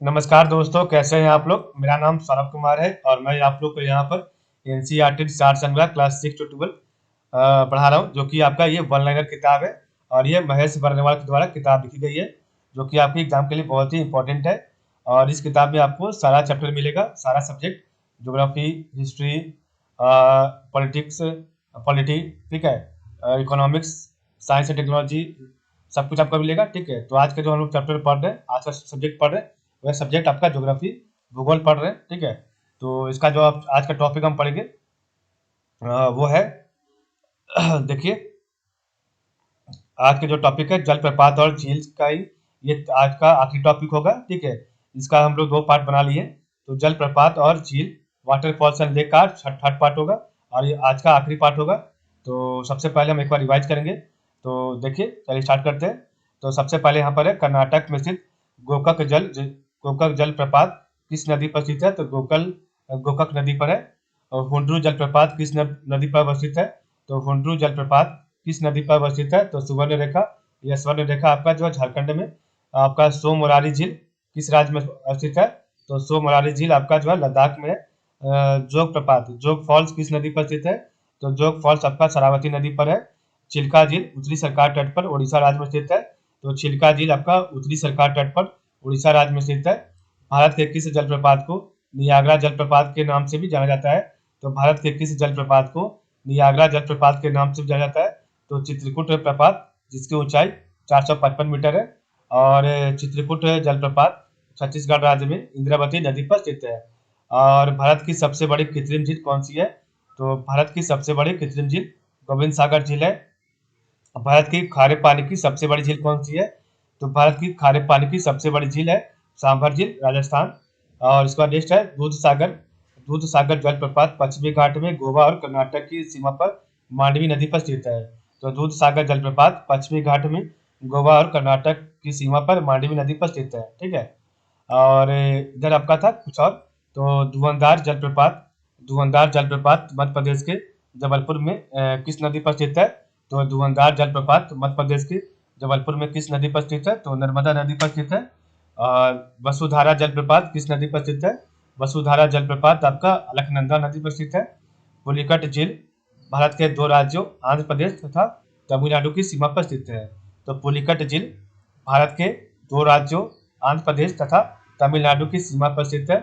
नमस्कार दोस्तों, कैसे हैं आप लोग। मेरा नाम सौरभ कुमार है और मैं आप लोग को यहाँ पर एनसीईआरटी रिसर्च संग्रह क्लास 6 to 12 पढ़ा रहा हूँ, जो कि आपका ये वन लाइनर किताब है। और ये महेश बर्नवाल के द्वारा किताब लिखी गई है, जो कि आपके एग्जाम के लिए बहुत ही इंपॉर्टेंट है। और इस किताब में आपको सारा चैप्टर मिलेगा, सारा subject, geography, history, politics, polity, ठीक है, इकोनॉमिक्स, साइंस एंड टेक्नोलॉजी, सब कुछ आपको मिलेगा। ठीक है, तो आज का जो हम लोग चैप्टर पढ़ रहे हैं, आज का सब्जेक्ट पढ़ रहे हैं, वह सब्जेक्ट आपका ज्योग्राफी, भूगोल पढ़ रहे हैं। ठीक है, तो इसका जो आप आज का टॉपिक हम पढ़ेंगे वो है देखिए, आज के जो टॉपिक है जलप्रपात और झील का ही ये आज का आखिरी टॉपिक होगा। ठीक है, इसका हम लोग दो पार्ट बना लिए। तो जलप्रपात और झील, वाटरफॉल्स एंड लेक का थर्ड पार्ट होगा और ये आज का आखिरी पार्ट होगा। तो सबसे पहले हम एक बार रिवाइज करेंगे। तो देखिए, चलिए स्टार्ट करते हैं। तो सबसे पहले यहाँ पर है कर्नाटक में स्थित गोकक जलप्रपात किस नदी पर स्थित है। तो गोकक नदी पर है। और हुंड्रू जलप्रपात किस नदी पर अवस्थित है। तो हुंड्रू जलप्रपात किस नदी पर अवस्थित है। तो सुवर्ण रेखा, यह स्वर्ण रेखा आपका जो है झारखंड में। आपका सोमवरारी झील किस राज्य में अवस्थित है। तो सोमवरारी झील आपका जो है लद्दाख में है। जोग फॉल्स किस नदी पर स्थित है। तो जोग फॉल्स आपका शरावती नदी पर है। चिल्का झील उत्तरी सरकार तट पर उड़ीसा राज्य में स्थित है। तो चिल्का झील आपका उत्तरी सरकार तट पर उड़ीसा राज्य में स्थित है। भारत के किस जलप्रपात को नियाग्रा जलप्रपात के नाम से भी जाना जाता है। तो भारत के किस जलप्रपात को नियाग्रा जलप्रपात के नाम से भी जाना जाता है। तो चित्रकूट प्रपात, जिसकी ऊंचाई 455 मीटर है। और चित्रकूट जलप्रपात छत्तीसगढ़ राज्य में इंद्रावती नदी पर स्थित है। और भारत की सबसे बड़ी कृत्रिम झील कौन सी है। तो भारत की सबसे बड़ी कृत्रिम झील गोविंद सागर झील है। भारत की खारे पानी की सबसे बड़ी झील कौन सी है। तो भारत की खारे पानी की सबसे बड़ी झील है सांभर झील, राजस्थान। और इसका नेक्स्ट है दूध सागर जलप्रपात पश्चिमी घाट में गोवा और कर्नाटक की सीमा पर मांडवी नदी पर स्थित है। तो दूध सागर जलप्रपात पश्चिमी घाट में गोवा और कर्नाटक की सीमा पर मांडवी नदी पर स्थित है। ठीक है, और इधर आपका था कुछ और। तो धुआंधार जलप्रपात मध्य प्रदेश के जबलपुर में किस नदी पर स्थित है। तो धुआंधार जलप्रपात मध्य प्रदेश के जबलपुर में किस नदी पर स्थित है। तो नर्मदा नदी पर स्थित है। और वसुधारा जलप्रपात किस नदी पर स्थित है। वसुधारा जलप्रपात आपका अलकनंदा नदी पर स्थित है। पुलिकट झील भारत के दो राज्यों आंध्र प्रदेश तथा तमिलनाडु की सीमा पर स्थित है। तो पुलिकट झील भारत के दो राज्यों आंध्र प्रदेश तथा तमिलनाडु की सीमा पर स्थित है।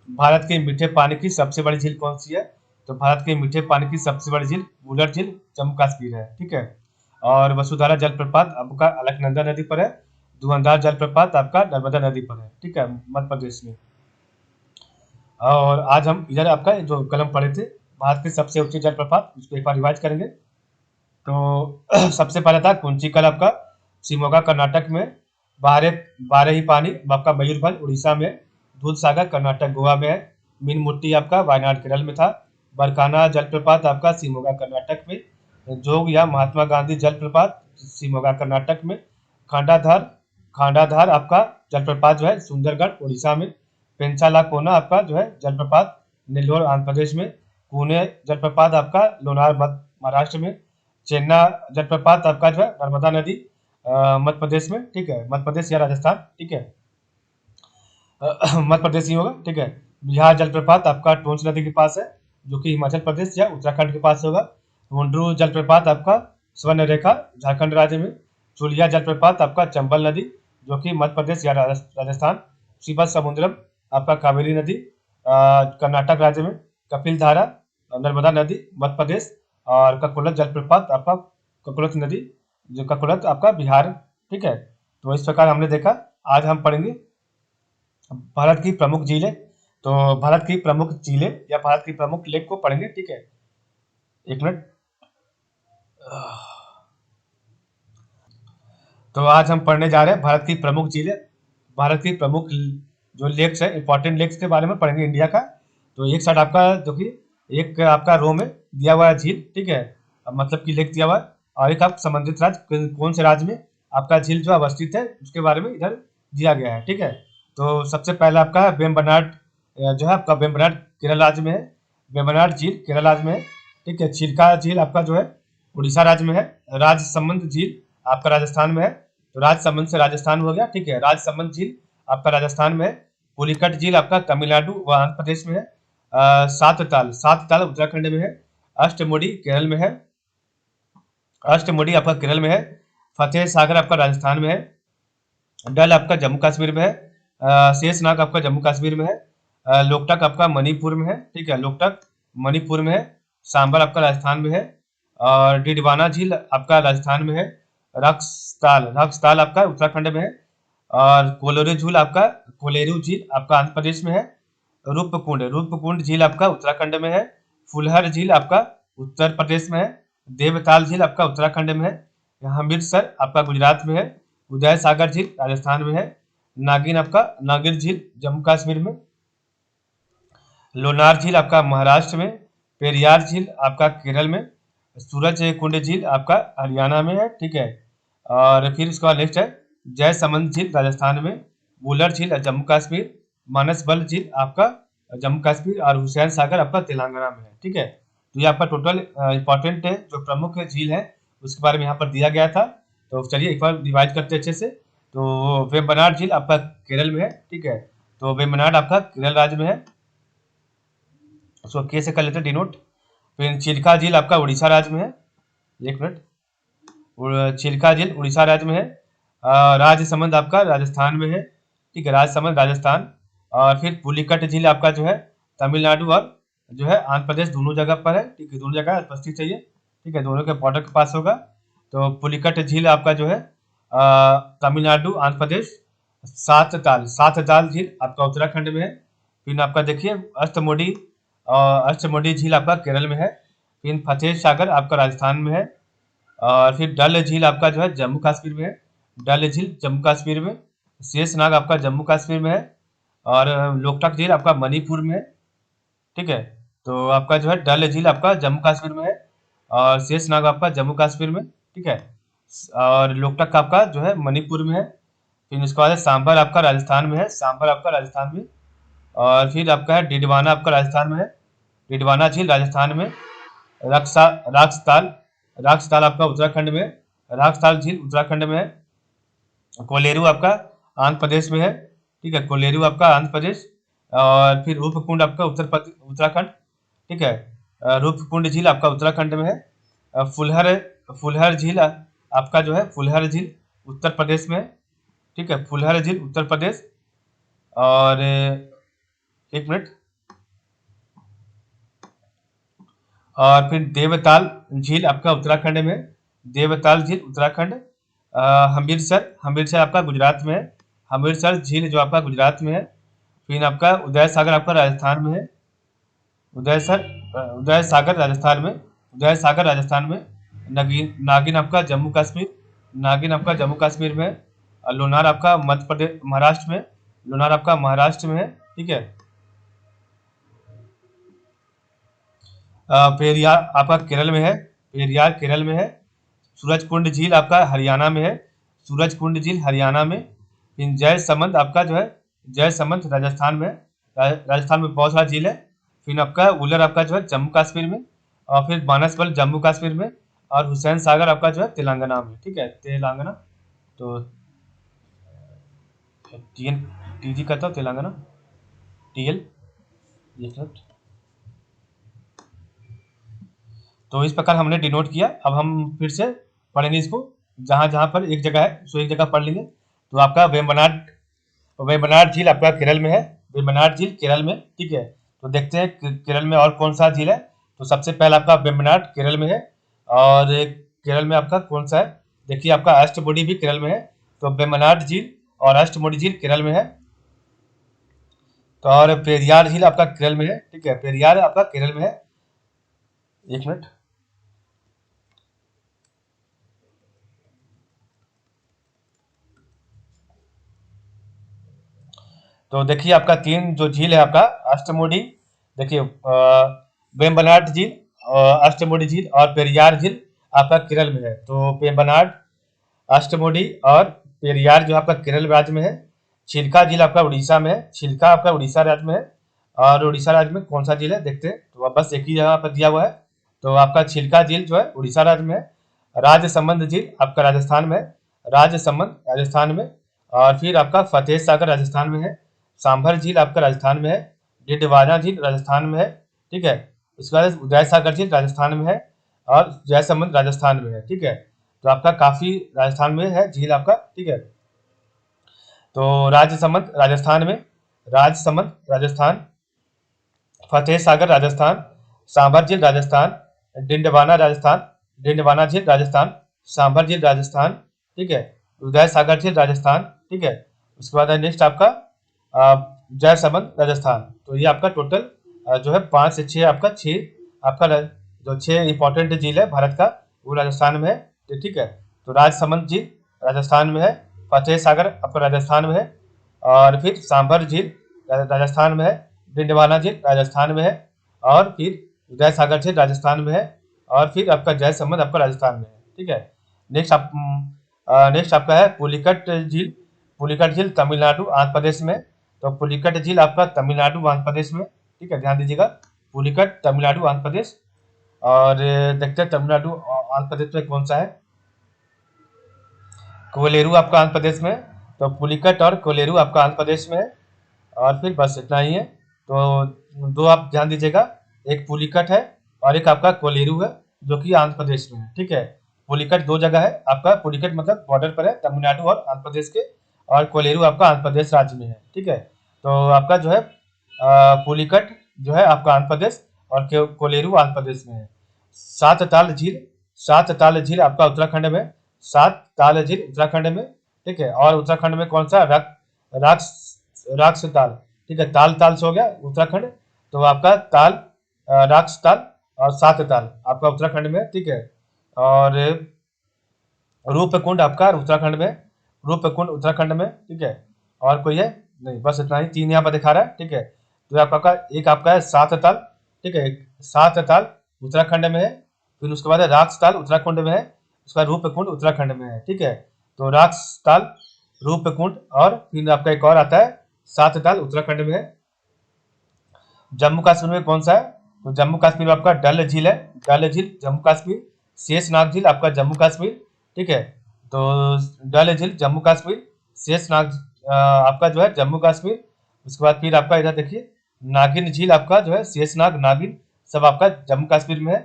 भारत के मीठे पानी की सबसे बड़ी झील कौन सी है। तो भारत के मीठे पानी की सबसे बड़ी झील वुलर झील, जम्मू कश्मीर है। ठीक है, और वसुधारा जलप्रपात आपका अलकनंदा नदी पर है। धुआंधार जलप्रपात आपका नर्मदा नदी पर है। ठीक है, मध्य प्रदेश में। और आज हम इधर आपका जो कलम पढ़े थे, भारत के सबसे ऊंचे जलप्रपात, उसको एक बार रिवाइज करेंगे। तो सबसे पहला था कुंचिकल आपका शिमोगा कर्नाटक में। बारे बारह ही पानी आपका मयूरभंज उड़ीसा में। दूध सागर कर्नाटक गोवा में है। मीनमुट्टी आपका वायनाड केरल में था। बरकाना जलप्रपात आपका शिमोगा कर्नाटक में। जोग या महात्मा गांधी जलप्रपात शिमोगा कर्नाटक में। खांडाधार खांडाधार आपका जलप्रपात जो है सुंदरगढ़ उड़ीसा में। पेंचाला कोना आपका जो है जलप्रपात नेल्लोर आंध्र प्रदेश में। पुणे जलप्रपात आपका लोनार महाराष्ट्र में। चेन्ना जलप्रपात आपका जो है नर्मदा नदी मध्य प्रदेश में। ठीक है, मध्य प्रदेश या राजस्थान। ठीक है, मध्य प्रदेश ही होगा। ठीक है, बिहार जलप्रपात आपका टोंस नदी के पास है, जो कि हिमाचल प्रदेश या उत्तराखंड के पास होगा। हुंड्रू जलप्रपात आपका स्वर्ण रेखा झारखंड राज्य में। चुलिया जलप्रपात आपका चंबल नदी, जो कि मध्य प्रदेश या राजस्थान। शिवा समुद्रम आपका कावेरी नदी कर्नाटक राज्य में। कपिल धारा नर्मदा नदी मध्य प्रदेश। और ककुलत जलप्रपात आपका ककुलत नदी, जो ककुलत आपका बिहार। ठीक है, तो इस प्रकार हमने देखा। आज हम पढ़ेंगे भारत की प्रमुख झीलें। तो भारत की प्रमुख झीलें या भारत की प्रमुख लेक को पढ़ेंगे। ठीक है, एक मिनट। तो आज हम पढ़ने जा रहे हैं भारत की प्रमुख झीलें। भारत की प्रमुख जो लेक्स है, इंपॉर्टेंट लेक्स के बारे में पढ़ेंगे इंडिया का। तो एक साइड आपका देखिए, एक आपका रो में दिया हुआ है झील। ठीक है, मतलब कि लेक दिया हुआ है। और एक आप संबंधित राज्य कौन से राज्य में आपका झील जो अवस्थित है, उसके बारे में इधर दिया गया है। ठीक है, तो सबसे पहला आपका है वेम्बनाड, जो है आपका वेम्बनाड केरल राज्य में है। वेम्बनाड झील केरल राज्य में है। ठीक है, चिल्का झील आपका जो है उड़ीसा राज्य में है। राजसमंद झील आपका राजस्थान में है। तो राजसमंद से राजस्थान हो गया। ठीक है, राजसमंद झील आपका राजस्थान में है। पुलिकट झील आपका तमिलनाडु व आंध्र प्रदेश में है। सात ताल उत्तराखंड में है। अष्टमुडी केरल में है। अष्टमुडी आपका केरल में है। फतेह सागर आपका राजस्थान में है। डल आपका जम्मू कश्मीर में है। शेषनाग आपका जम्मू कश्मीर में है। लोकटक आपका मणिपुर में है। ठीक है, लोकटक मणिपुर में है। सांबर आपका राजस्थान में है। और डिडवाना झील आपका राजस्थान में है। रक्सताल आपका उत्तराखंड में है। और कोलेरू झील आपका आंध्र प्रदेश में है। रूपकुंड झील आपका उत्तराखंड में है। फुलहर झील आपका उत्तर प्रदेश में है। देवताल झील आपका उत्तराखंड में है। अमृतसर आपका गुजरात में है। उदय सागर झील राजस्थान में है। नागिन झील जम्मू कश्मीर में। लोनार झील आपका महाराष्ट्र में। पेरियार झील आपका केरल में। सूरज कुंड झील आपका हरियाणा में है। ठीक है, और फिर इसका नेक्स्ट है जयसमंद झील राजस्थान में। बुलर झील जम्मू कश्मीर। मानसबल झील आपका जम्मू कश्मीर। और हुसैन सागर आपका तेलंगाना में है। ठीक है, तो ये आपका टोटल इंपॉर्टेंट है जो प्रमुख झील है उसके बारे में यहाँ पर दिया गया था। तो चलिए एक बार रिवाइज करते हैं अच्छे से। तो वेम्बनाड झील आपका केरल में है। ठीक है, तो वेम्बनाड आपका केरल राज्य में है। उसको के से कर लेते हैं डिनोट। फिर चिल्का झील आपका उड़ीसा राज्य में है। एक मिनट। चिल्का झील उड़ीसा राज्य में है। राजसमंद आपका राजस्थान में है। ठीक है, राजसमंद राजस्थान। और फिर पुलिकट झील आपका जो है तमिलनाडु और जो है आंध्र प्रदेश दोनों जगह पर है। ठीक है, दोनों जगह उपस्थित चाहिए। ठीक है, दोनों के बॉर्डर के पास होगा। तो पुलिकट झील आपका जो है तमिलनाडु आंध्र प्रदेश। सात ताल झील आपका उत्तराखंड में है। फिर आपका देखिए अष्टमुडी झील आपका केरल में है। फिर फतेह सागर आपका राजस्थान में है। और फिर डल झील आपका जो है जम्मू कश्मीर में है। डल झील जम्मू कश्मीर में। शेषनाग आपका जम्मू कश्मीर में है। और लोकटक झील आपका मणिपुर में है। ठीक है, तो आपका जो है डल झील आपका जम्मू कश्मीर में है। और शेषनाग आपका जम्मू कश्मीर में। ठीक है, और लोकटक आपका जो है मणिपुर में है। फिर उसके बाद सांबर आपका राजस्थान में है। सांबर आपका राजस्थान में। और फिर आपका है डिडवाना आपका राजस्थान में है। डिडवाना झील राजस्थान में। रक्सा राक्सताल राक्सताल आपका उत्तराखंड में। राक्सताल झील उत्तराखंड में है। कोलेरू आपका आंध्र प्रदेश में है। ठीक है, कोलेरू आपका आंध्र प्रदेश। और फिर रूपकुंड आपका उत्तराखंड। ठीक है, रूपकुंड झील आपका उत्तराखंड में है। फुलहर झील आपका जो है फुलहर झील उत्तर प्रदेश में है। ठीक है, फुलहर झील उत्तर प्रदेश। और एक मिनट। और फिर देवताल झील आपका उत्तराखंड में। देवताल झील उत्तराखंड। हमीरसर आपका गुजरात में है। हमीरसर झील जो आपका गुजरात में है। फिर आपका उदय सागर आपका राजस्थान में है। उदय सागर राजस्थान में। उदय सागर राजस्थान में। नागिन आपका जम्मू कश्मीर। नागिन आपका जम्मू कश्मीर में है। और लोनार आपका मध्य प्रदेश महाराष्ट्र में। लोनार आपका महाराष्ट्र में है। ठीक है, पेरियार आपका केरल में है। पेरियार केरल में है। सूरजकुंड झील आपका हरियाणा में है। सूरजकुंड झील हरियाणा में। फिर जयसमंद आपका जो है जयसमंद राजस्थान में। राजस्थान में बहुत सारा झील है। फिर आपका उलर आपका जो है जम्मू कश्मीर में। और फिर मानसबल जम्मू कश्मीर में। और हुसैन सागर आपका जो है तेलंगाना में। ठीक है, तेलंगाना। तो टीजी कहता हूँ तेलंगाना। टीएल। तो इस प्रकार हमने डिनोट किया। अब हम फिर से पढ़ेंगे इसको। जहां जहां पर एक जगह है सो एक जगह पढ़ लेंगे। तो आपका वेम्बनाड झील आपका केरल में है। वेम्बनाड झील केरल में। ठीक है, तो देखते हैं केरल में और कौन सा झील है। तो सबसे पहला आपका वेम्बनाड केरल में है। और केरल में आपका कौन सा है, देखिए आपका अष्टमुडी भी केरल में है। तो वेम्बनाड झील और अष्टमुडी झील केरल में है। तो और पेरियार झील आपका केरल में है। ठीक है, पेरियार आपका केरल में है। एक मिनट। तो देखिए आपका तीन जो झील है आपका अष्टमुडी, देखिए वेम्बनाड झील, अष्टमुडी झील और पेरियार झील आपका केरल में है। तो वेम्बनाड, अष्टमुडी और पेरियार जो आपका केरल राज्य में है। छिलका झील आपका उड़ीसा में है। छिलका आपका उड़ीसा राज्य में है। और उड़ीसा राज्य में कौन सा झील है देखते हैं। तो बस एक ही जगह पर दिया हुआ है। तो आपका छिलका झील जो है उड़ीसा राज्य में है। राजसमंद झील आपका राजस्थान में है। राजसमंद राजस्थान में। और फिर आपका फतेह सागर राजस्थान में है, सांभर झील आपका राजस्थान में है, डिडवाना झील राजस्थान में है, ठीक है। उसके बाद उदय सागर झील राजस्थान में है, और जयसमंद राजस्थान में है, ठीक है। तो आपका काफी राजस्थान में है झील आपका, ठीक है। तो राजसमंद राजस्थान में, राजसमंद राजस्थान, फतेह सागर राजस्थान, सांभर झील राजस्थान, डिंडवाना राजस्थान, डिंडवाना झील राजस्थान, सांभर झील राजस्थान, ठीक है। उदय सागर झील राजस्थान, ठीक है। उसके बाद है नेक्स्ट आपका जयसमंद राजस्थान। तो ये आपका टोटल जो है 5 से 6 आपका 6 आपका जो 6 इंपॉर्टेंट झील है भारत का, वो राजस्थान में है, ठीक है। तो राजसमंद झील राजस्थान में है, फतेह सागर आपका राजस्थान में है, और फिर सांभर झील राजस्थान में है, डिंडवाना झील राजस्थान में है, और फिर उदय सागर झील राजस्थान में है, और फिर आपका जयसमंद आपका राजस्थान में है, ठीक है। नेक्स्ट आपका है पुलिकट झील। पुलिकट झील तमिलनाडु आंध्र प्रदेश में। तो पुलिकट झील आपका तमिलनाडु आंध्र प्रदेश में, ठीक है, ध्यान दीजिएगा। पुलिकट तमिलनाडु आंध्र प्रदेश। और देखते हैं तमिलनाडु आंध्र प्रदेश में कौन सा है। कोलेरू आपका आंध्र प्रदेश में। तो पुलिकट और कोलेरू आपका आंध्र प्रदेश में है। और फिर बस इतना ही है। तो दो आप ध्यान दीजिएगा, एक पुलिकट है और एक आपका कोलेरू है, जो कि आंध्र प्रदेश में है, ठीक है। पुलिकट दो जगह है आपका, पुलिकट मतलब बॉर्डर पर है तमिलनाडु और आंध्र प्रदेश के, और कोलेरू आपका आंध्र प्रदेश राज्य में है, ठीक है। तो आपका जो है पुलिकट जो है आपका आंध्र प्रदेश, और कोलेरू आंध्र प्रदेश में है। सात ताल झील, सात ताल झील आपका उत्तराखंड में, सात ताल झील उत्तराखंड में, ठीक है। और उत्तराखंड में कौन सा राक्स राक्स ताल, ठीक है। ताल ताल से हो गया उत्तराखंड, तो आपका ताल राक्स ताल और सात ताल आपका उत्तराखंड में, ठीक है। और रूपकुंड आपका उत्तराखंड में, रूपकुंड उत्तराखंड में, ठीक है। और कोई है नहीं, बस इतना ही, 3 यहाँ पर दिखा रहा है, ठीक है। तो आपका एक आपका है सात ताल, ठीक है, सात ताल उत्तराखंड में है। फिर उसके बाद है राक्स ताल उत्तराखंड में है। उसका रूपकुंड उत्तराखंड में है, ठीक है। तो राक्स ताल, रूपकुंड, और फिर आपका एक और आता है सात ताल उत्तराखंड में है। जम्मू कश्मीर में कौन सा है? तो जम्मू कश्मीर में आपका डल झील है, डल झील जम्मू कश्मीर। शेषनाग झील आपका जम्मू कश्मीर, ठीक है। तो डल झील जम्मू कश्मीर, शेषनाग आपका जो है जम्मू कश्मीर। उसके बाद फिर आपका इधर देखिए, नागिन झील आपका जो है, शेषनाग नागिन सब आपका जम्मू कश्मीर में है।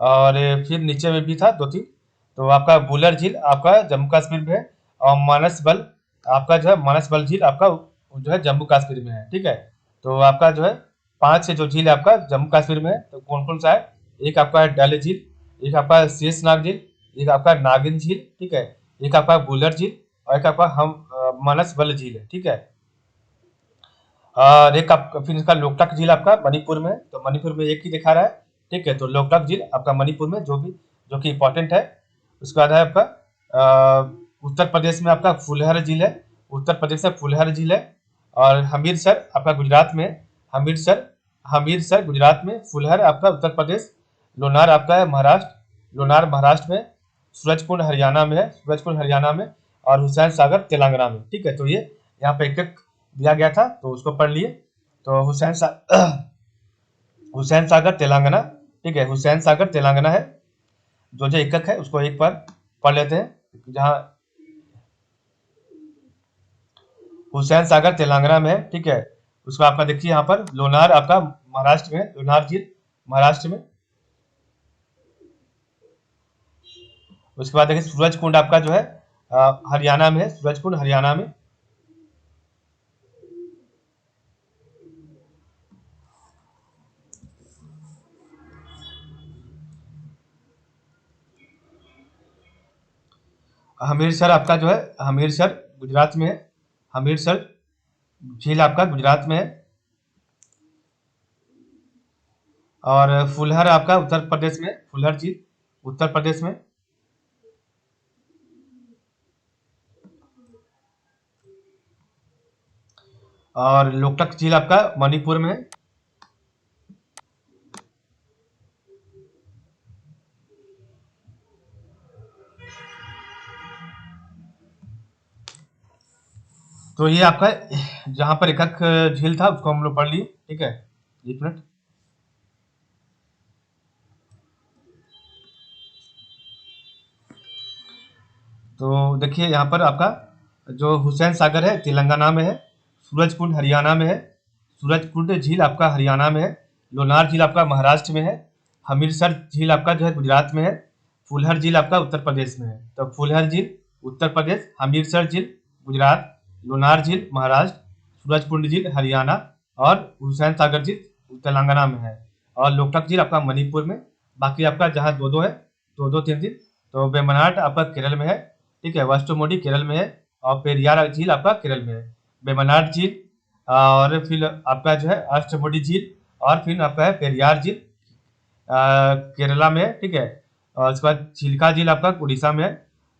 और फिर नीचे में भी था 2-3, तो आपका बुलर झील आपका जम्मू कश्मीर में है। और मानस बल आपका जो है, मानस बल झील आपका जो है जम्मू कश्मीर में है, ठीक है। तो आपका जो है 5 से जो झील है आपका जम्मू कश्मीर में है। तो कौन कौन सा है? एक आपका है डल झील, एक आपका शेषनाग झील, एक आपका नागिन झील, ठीक है, एक आपका बुलर झील, और एक आपका हम मानस बल झील है, ठीक है। और एक आपका फिर इसका लोकटक झील आपका मणिपुर में, तो मणिपुर में एक ही दिखा रहा है, ठीक है। तो लोकटक झील आपका मणिपुर में, जो कि इंपॉर्टेंट है। उसके बाद है आपका उत्तर प्रदेश में आपका फुलहर झील है, उत्तर प्रदेश में फुलहर झील है। और हमीरसर आपका गुजरात में, हमीरसर हमीरसर गुजरात में, फुलहर आपका उत्तर प्रदेश, लोनार आपका है महाराष्ट्र, लोनार महाराष्ट्र में, सूरजकुंड हरियाणा में है, सूरजकुंड हरियाणा में, और हुसैन सागर तेलंगाना में, ठीक है। तो ये यहाँ पे एक एक दिया गया था, तो उसको पढ़ लिए। तो हुसैन सागर तेलंगाना, ठीक है, हुसैन सागर तेलंगाना है। जो जो एकक है उसको एक बार पढ़ लेते हैं। जहाँ हुसैन सागर तेलंगाना में है, ठीक है। उसको आपका देखिए यहाँ पर लोनार आपका महाराष्ट्र में, लोनार झील महाराष्ट्र में। उसके बाद देखिए सूरजकुंड आपका जो है हरियाणा में है, सूरजकुंड हरियाणा में। हमीरसर आपका जो है, हमीरसर गुजरात में है, हमीरसर झील आपका गुजरात में है। और फुलहर आपका उत्तर प्रदेश में, फुलहर झील उत्तर प्रदेश में। और लोकटक झील आपका मणिपुर में है। तो ये आपका जहां पर एकक झील था उसको हम लोग पढ़ लिए, ठीक है। एक मिनट। तो देखिए यहाँ पर आपका जो हुसैन सागर है तेलंगाना में है, सूरजकुंड हरियाणा में है, सूरजकुंड झील आपका हरियाणा में है, लोनार झील आपका महाराष्ट्र में है, हमीरसर झील आपका जो है गुजरात में है, फुलहर झील आपका उत्तर प्रदेश में है। तो फुलहर झील उत्तर प्रदेश, हमीरसर झील गुजरात, लोनार झील महाराष्ट्र, सूरजकुंड झील हरियाणा और हुसैन सागर झील तेलंगाना में है। और लोकटक झील आपका मणिपुर में। बाकी आपका जहाँ दो दो है, दो दो तीन तीन। तो वेम्बनाड आपका केरल में है, ठीक है, वस्टोमोडी केरल में है, और पेरियार झील आपका केरल में है। वेम्बनाड झील और फिर आपका जो है अष्टमुडी झील और फिर आपका है पेरियार झील केरला में है, ठीक है। और उसके बाद चिल्का झील आपका उड़ीसा में है,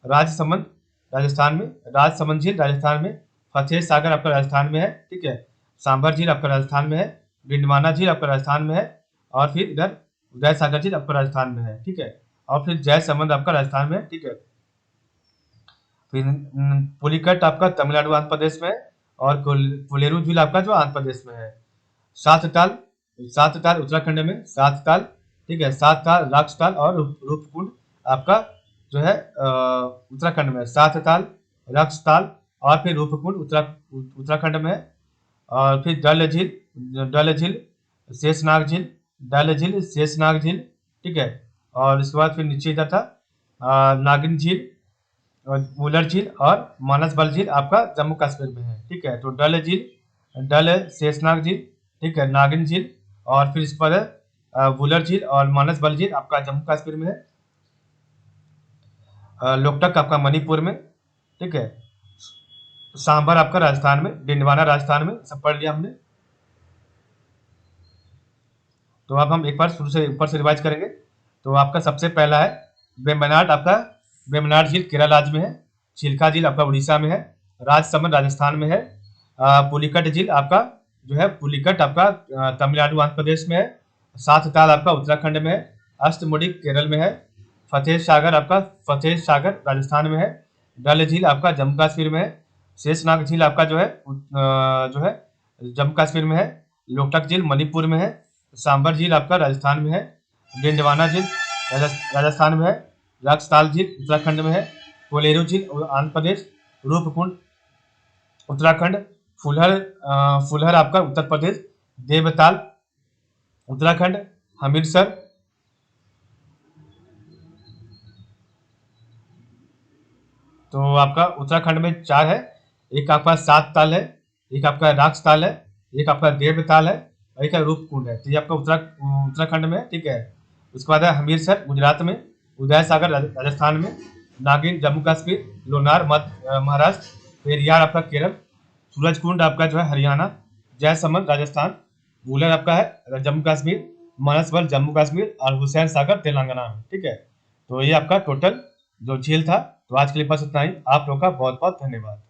राजसमंद राजस्थान में, राजसमंद झील राजस्थान में, फतेह सागर आपका राजस्थान में है, ठीक है। सांभर झील आपका राजस्थान में है, डिंडवाना झील आपका राजस्थान में है, और फिर इधर उदय सागर झील आपका राजस्थान में है, ठीक है। और फिर जयसमंद आपका राजस्थान में है, ठीक है। फिर पुलिकट आपका तमिलनाडु आंध्र प्रदेश में है, और कोलेरू झील आपका जो आंध्र प्रदेश में है। सात ताल, सात ताल उत्तराखंड में, सात ताल, ठीक है, सात ताल राक्षताल और रूपकुंड आपका जो है उत्तराखंड में। सात ताल राक्षताल और फिर रूपकुंड उत्तराखंड में है। और फिर डल झील, डल झील, शेषनाग झील, डल झील, शेषनाग झील, ठीक है। और इसके बाद फिर नीचे इधर था नागिन झील, वुलर झील और मानस बल झील आपका जम्मू कश्मीर में है, ठीक है। तो डल झील, डल शेषनाग झील, ठीक है, नागिन झील, और फिर इस पर वुलर झील और मानस बल झील आपका जम्मू कश्मीर में है। लोकटक आपका मणिपुर में, ठीक है। सांभर आपका राजस्थान में, डिंडवाना राजस्थान में, सब पढ़ लिया हमने। तो अब हम एक बार शुरू से ऊपर से रिवाइज करेंगे। तो आपका सबसे पहला है वेम्बनाड, आपका वेम्बनाड झील केरल राज्य में है, चिल्का झील आपका उड़ीसा में है, राजसमंद राजस्थान में है, पुलिकट झील आपका जो है पुलिकट आपका तमिलनाडु आंध्र प्रदेश में है, सात ताल आपका उत्तराखंड में है, अष्टमुडी केरल में है, फतेह सागर आपका फतेह सागर राजस्थान में है, डल झील आपका जम्मू कश्मीर में है, शेषनाग झील आपका जो है जम्मू कश्मीर में है, लोकटक झील मणिपुर में है, सांबर झील आपका राजस्थान में है, डिंडवाना झील राजस्थान में है, राक्षताल झील उत्तराखंड में है, कोलेरू झील आंध्र प्रदेश, रूपकुंड उत्तराखंड, फुलहर आपका उत्तर प्रदेश, देवताल उत्तराखंड, हमीरसर तो आपका उत्तराखंड में चार है, एक आपका सात ताल है, एक आपका राक्षताल है, एक आपका देवताल है, और एक रूपकुंड है। तो ये आपका उत्तराखंड में, ठीक है। उसके बाद है हमीरसर गुजरात में, उदय सागर राजस्थान में, नागिन जम्मू कश्मीर, लोनार महाराष्ट्र, पेरियार आपका केरल, सूरजकुंड आपका जो है हरियाणा, जयसमंद राजस्थान, वुलर आपका है जम्मू कश्मीर, मानसबल जम्मू कश्मीर और हुसैन सागर तेलंगाना में, ठीक है। तो ये आपका टोटल जो झील था। तो आज के लिए बस इतना ही। आप लोग का बहुत बहुत धन्यवाद।